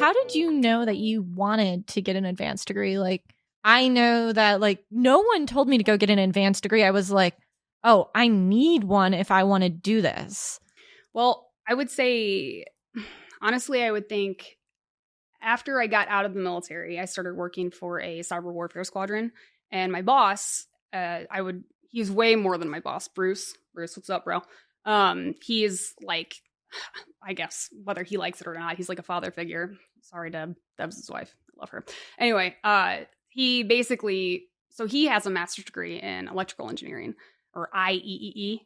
how did you know that you wanted to get an advanced degree? Like, I know that like no one told me to go get an advanced degree. I was like, oh, I need one if I want to do this. Well, I would say, honestly, I would think after I got out of the military, I started working for a cyber warfare squadron. And my boss, he's way more than my boss, Bruce. Bruce, what's up, bro? He is like, I guess, whether he likes it or not, he's like a father figure. Sorry, Deb. Deb's his wife. I love her. Anyway, he basically, so he has a master's degree in electrical engineering, or IEEE.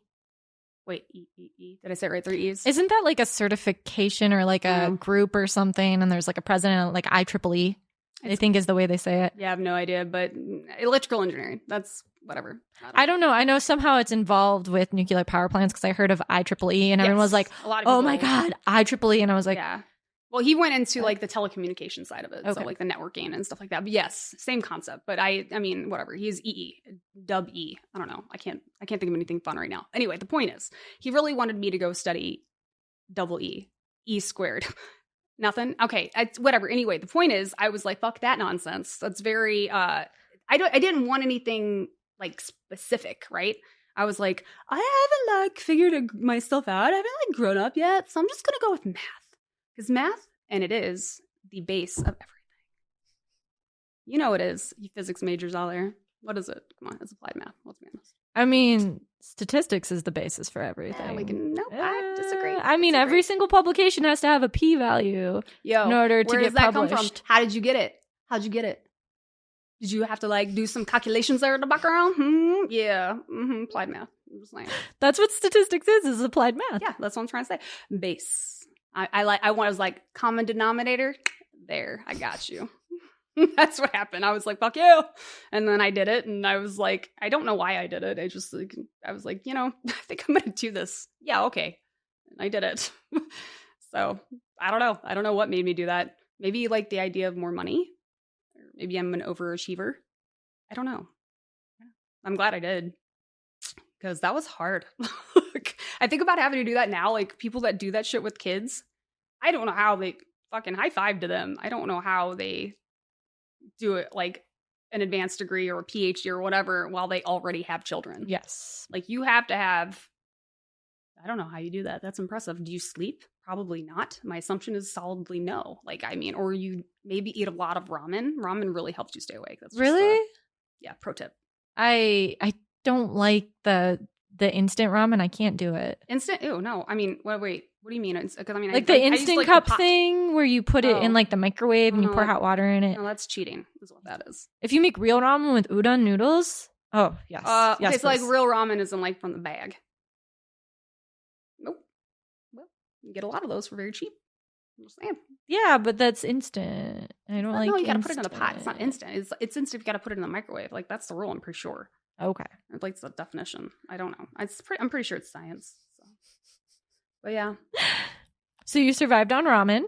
Wait, EEE. Did I say it right? 3 E's? Isn't that like a certification or like a group or something? And there's like a president, like IEEE, I think is the way they say it. Yeah, I have no idea, but electrical engineering, that's whatever. I don't know. I know somehow it's involved with nuclear power plants because I heard of IEEE and everyone was like, oh my God, IEEE. And I was like, yeah. Well, he went into like the telecommunication side of it. Okay. So like the networking and stuff like that. But yes, same concept. But I mean, whatever. He's EE, dub E. I don't know. I can't think of anything fun right now. Anyway, the point is, he really wanted me to go study double E, E squared. Nothing. Okay. Whatever. Anyway, the point is, I was like, fuck that nonsense. That's very, I didn't want anything like specific, right? I was like, I haven't like figured myself out. I haven't like grown up yet. So I'm just going to go with math. Because math, and it is the base of everything. You know it is, you physics majors out there. What is it? Come on, it's applied math. Let's be honest. I mean, statistics is the basis for everything. I disagree. I mean, every single publication has to have a p-value in order to get published. Come from? How did you get it? How'd you get it? Did you have to like do some calculations there in the background? Yeah. Applied math. I'm just saying. That's what statistics is applied math. Yeah, that's what I'm trying to say. Base. I was like, common denominator. There, I got you. That's what happened. I was like, fuck you. And then I did it. And I was like, I don't know why I did it. I was like, I think I'm going to do this. Yeah, okay. And I did it. So I don't know. I don't know what made me do that. Maybe like the idea of more money. Or maybe I'm an overachiever. I don't know. I'm glad I did. Because that was hard. I think about having to do that now. Like people that do that shit with kids, I don't know how they fucking high five to them. I don't know how they do it like an advanced degree or a PhD or whatever while they already have children. Yes. Like you have to have, I don't know how you do that. That's impressive. Do you sleep? Probably not. My assumption is solidly no. Like, I mean, or you maybe eat a lot of ramen. Ramen really helps you stay awake. That's really? Yeah. Pro tip. I don't like the instant ramen. I can't do it. Instant? Ew, no. I mean, wait. What do you mean? Because I mean, like the instant cup thing where you put it in like the microwave and you pour hot water in it. No, that's cheating. Is what that is. If you make real ramen with udon noodles, oh yes, yes. Okay, so like real ramen isn't like from the bag. Nope. Well, you get a lot of those for very cheap. I'm just saying. Yeah, but that's instant. I don't like. No, you gotta put it in the pot. It's not instant. It's instant. You gotta put it in the microwave. Like that's the rule. I'm pretty sure. Okay. Like the definition. I don't know. I'm pretty sure it's science. So. But yeah. So you survived on ramen.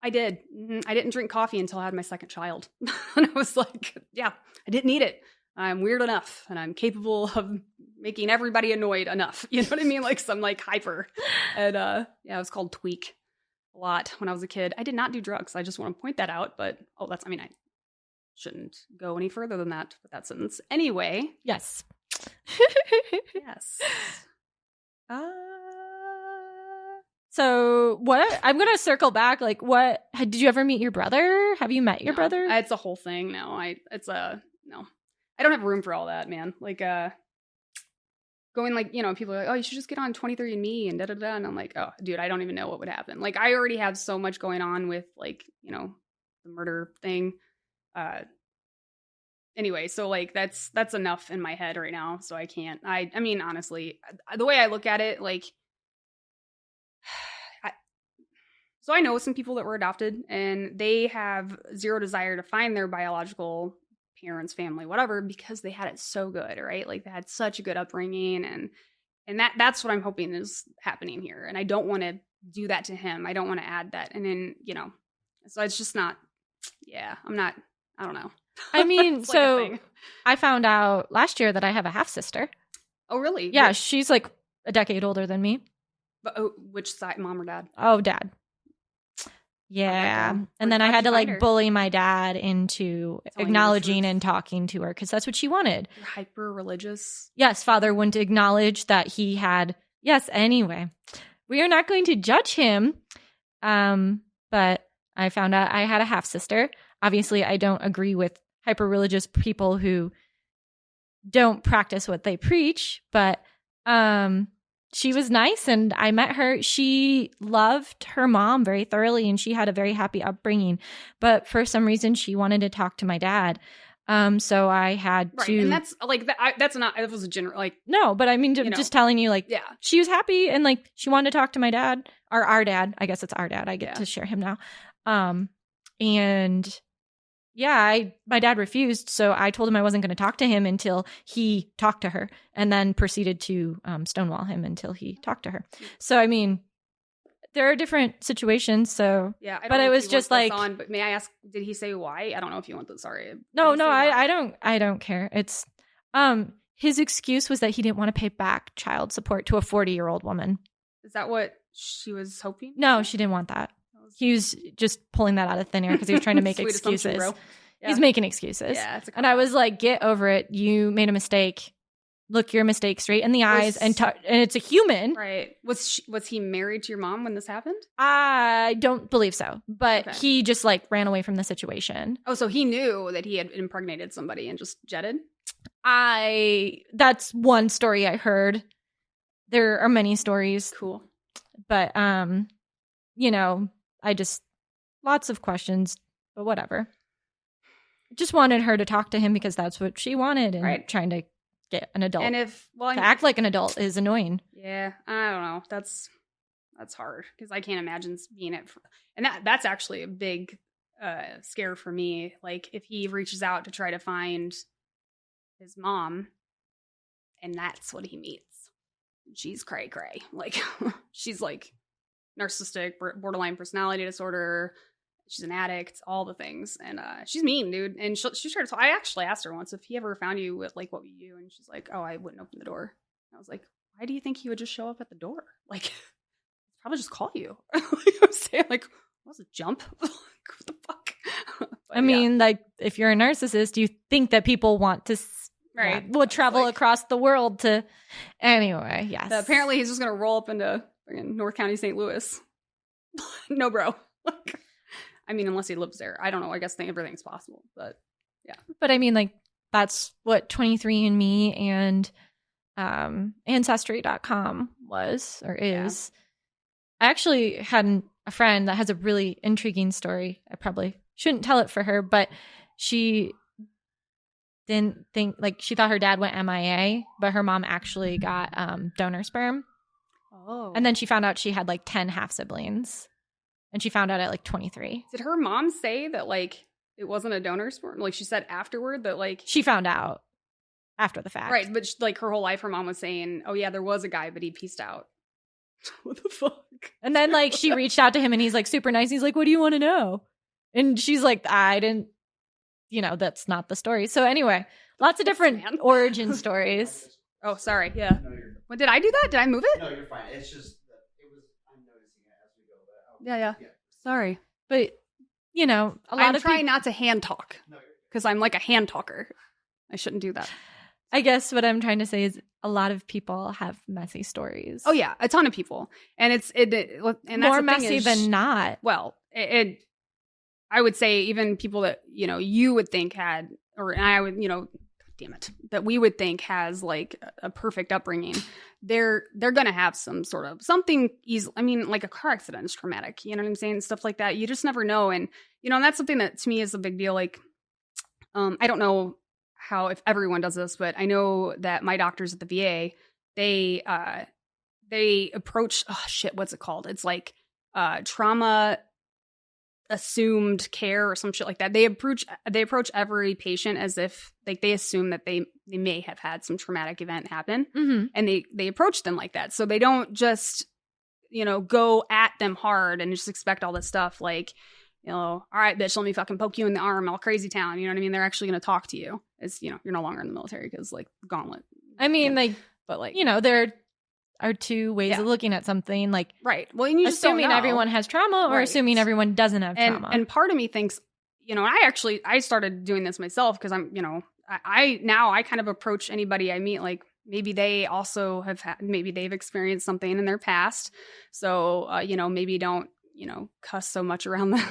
I did. I didn't drink coffee until I had my second child. And I was like, yeah, I didn't need it. I'm weird enough and I'm capable of making everybody annoyed enough. You know what I mean? Like some like hyper. And yeah, it was called tweak a lot when I was a kid. I did not do drugs. I just want to point that out. But I shouldn't go any further than that with that sentence. Anyway. Yes. Yes. So what? I'm gonna circle back. Like, what? Did you ever meet your brother? Have you met your brother? It's a whole thing. No, no. I don't have room for all that, man. Like, going like, people are like, oh, you should just get on 23andMe and da-da-da. And I'm like, oh, dude, I don't even know what would happen. Like, I already have so much going on with like, the murder thing. Anyway, so like, that's enough in my head right now. So I can't, I mean, honestly, the way I look at it, like, so I know some people that were adopted and they have zero desire to find their biological parents, family, whatever, because they had it so good, right? Like they had such a good upbringing and that's what I'm hoping is happening here. And I don't want to do that to him. I don't want to add that. And then, so it's just not, I don't know. I mean, so I found out last year that I have a half sister. Oh, really? Yeah. She's like a decade older than me. But which side, mom or dad? Oh, dad. Yeah. How'd that go? And then I How'd had you to find like her? bully my dad into Telling you the acknowledging truth. and talking to her because that's what she wanted. You're hyper religious. Yes, father wouldn't acknowledge that he had. Yes, anyway, we are not going to judge him. But I found out I had a half sister. Obviously, I don't agree with hyper religious people who don't practice what they preach, but she was nice and I met her. She loved her mom very thoroughly and she had a very happy upbringing. But for some reason, she wanted to talk to my dad. So I had Right. to. And that's like, that's not, it was a general, like, No, but I mean, You know. just telling you, like, yeah. she was happy and like she wanted to talk to my dad or our dad. I guess it's our dad. I get Yeah. to share him now. And yeah, my dad refused. So I told him I wasn't going to talk to him until he talked to her and then proceeded to stonewall him until he talked to her. So, I mean, there are different situations. So Yeah. I don't But know it if was you just want this like- on, but may I ask, did he say why? I don't know if you want this. Sorry. no, Did he say why? I don't care. It's his excuse was that he didn't want to pay back child support to a 40-year-old woman. Is that what she was hoping? No, she didn't want that. He was just pulling that out of thin air because he was trying to make Sweet assumption, excuses. bro. Yeah. He's making excuses. Yeah, it's a And I cop-out. was like, get over it. You made a mistake. Look your mistake straight in the eyes and it's a human. Right. Was he married to your mom when this happened? I don't believe so. But Okay. he just like ran away from the situation. Oh, so he knew that he had impregnated somebody and just jetted? That's one story I heard. There are many stories, Cool. but I just lots of questions, but whatever. Just wanted her to talk to him because that's what she wanted, and Right. trying to get an adult And if, well, to act like an adult is annoying. yeah, I don't know. That's hard because I can't imagine being it. And that's actually a big scare for me. Like if he reaches out to try to find his mom, and that's what he meets. She's cray cray. Like she's like narcissistic, borderline personality disorder. She's an addict, all the things, and she's mean, dude. And she tried to talk. I actually asked her once if he ever found you with like what would you do, and she's like, "Oh, I wouldn't open the door." I was like, "Why do you think he would just show up at the door? Like, probably just call you." I'm saying, like, what's a jump? Like, what the fuck? But, I mean, like, if you're a narcissist, you think that people want to, Right. will travel Like- across the world to. Anyway, yes. apparently he's just gonna roll up into North County, St. Louis. No, bro. Like, I mean, unless he lives there, I don't know. I guess everything's possible, but But I mean, like, that's what 23andMe and Ancestry.com was or is. I actually had a friend that has a really intriguing story. I probably shouldn't tell it for her, but she didn't think, like, she thought her dad went MIA, but her mom actually got donor sperm. oh, And then she found out she had like 10 half siblings. And she found out at like 23. did her mom say that like it wasn't a donor sperm? Like she said afterward that like She found out after the fact. right, but like her whole life, her mom was saying, "Oh yeah, there was a guy, but he pieced out." What the fuck? And then like she reached out to him and he's like super nice. He's like, "What do you want to know?" And she's like, "I didn't, that's not the story." So anyway, lots of different Man. origin stories. Oh, sorry. Yeah. No, you're, What did I do that? Did I move it? no, you're fine. It's just that it was. I'm noticing it as we go. But Yeah. Sorry. But, a lot I'm of trying people, not to hand talk no, you're because I'm like a hand talker. I shouldn't do that. I guess what I'm trying to say is a lot of people have messy stories. Oh yeah, a ton of people, and and that's More the thing messy is- than not. Well, I would say even people that you would think had, or I would damn it, that we would think has like a perfect upbringing. They're gonna have some sort of something easy. I mean, like a car accident is traumatic. You know what I'm saying? Stuff like that. You just never know, and and that's something that to me is a big deal. Like, I don't know if everyone does this, but I know that my doctors at the VA, they approach what's it called? It's like trauma assumed care or some shit like that. They approach every patient as if like they assume that they may have had some traumatic event happen, Mm-hmm. and they approach them like that. So they don't just go at them hard and just expect all this stuff like all right, bitch, let me fucking poke you in the arm, all crazy town. You know what I mean? They're actually going to talk to you. It's you're no longer in the military because like gauntlet. I mean, like, But like they're are two ways Yeah. of looking at something. Like, Right. Well, and you just don't assuming know. everyone has trauma or Right. assuming everyone doesn't have trauma. And part of me thinks, I started doing this myself because I'm, I kind of approach anybody I meet like maybe they also have maybe they've experienced something in their past. So, maybe don't, cuss so much around the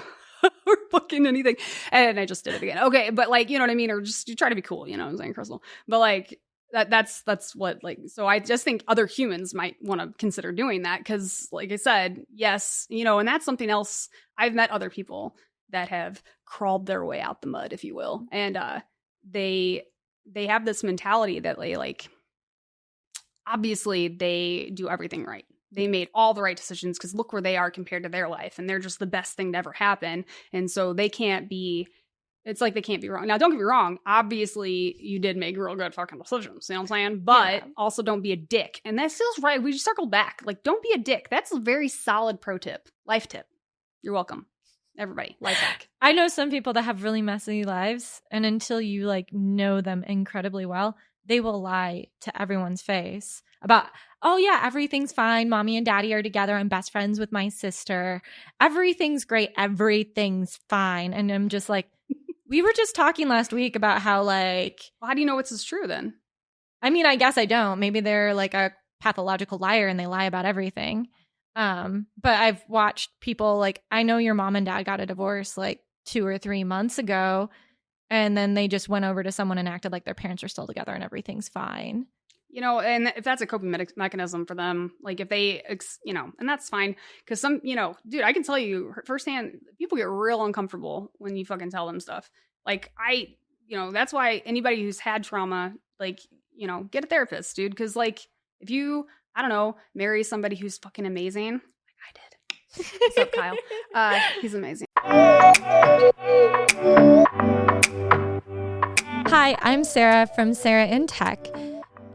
or fucking anything. And I just did it again. Okay. But like, you know what I mean? Or just you try to be cool, I'm saying, Crystal. But like, that's what like, so I just think other humans might want to consider doing that. Cause like I said, yes, and that's something else. I've met other people that have crawled their way out the mud, if you will. And they have this mentality that they like, obviously they do everything right. They made all the right decisions because look where they are compared to their life. And they're just the best thing to ever happen. And so they can't be, it's like they can't be wrong. Now, don't get me wrong. Obviously, you did make real good fucking decisions. You know what I'm saying? But also don't be a dick. And that feels right. We just circled back. Like, don't be a dick. That's a very solid pro tip. Life tip. You're welcome. Everybody. Life hack. I know some people that have really messy lives. And until you like know them incredibly well, they will lie to everyone's face about, oh yeah, everything's fine. Mommy and daddy are together. I'm best friends with my sister. Everything's great. Everything's fine. And I'm just like, we were just talking last week about how like, well, how do you know what's true then? I mean, I guess I don't. Maybe they're like a pathological liar and they lie about everything. But I've watched people like, I know your mom and dad got a divorce like 2 or 3 months ago. And then they just went over to someone and acted like their parents are still together and everything's fine. And if that's a coping mechanism for them, like if they, and that's fine. Because some, dude, I can tell you firsthand, people get real uncomfortable when you fucking tell them stuff. Like that's why anybody who's had trauma, like, get a therapist, dude. Because like if you, I don't know, marry somebody who's fucking amazing, like I did. What's up, Kyle? He's amazing. Hi, I'm Sarah from Sarah in Tech.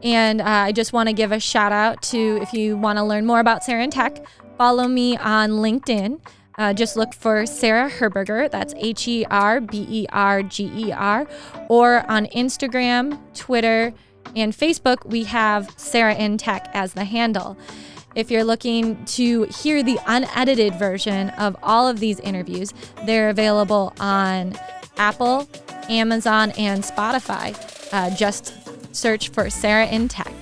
And I just want to give a shout out to, if you want to learn more about Sarah in Tech, follow me on LinkedIn. Just look for Sarah Herberger. That's Herberger. Or on Instagram, Twitter, and Facebook, we have Sarah in Tech as the handle. If you're looking to hear the unedited version of all of these interviews, they're available on Apple, Amazon, and Spotify. Just search for Sarah in Tech.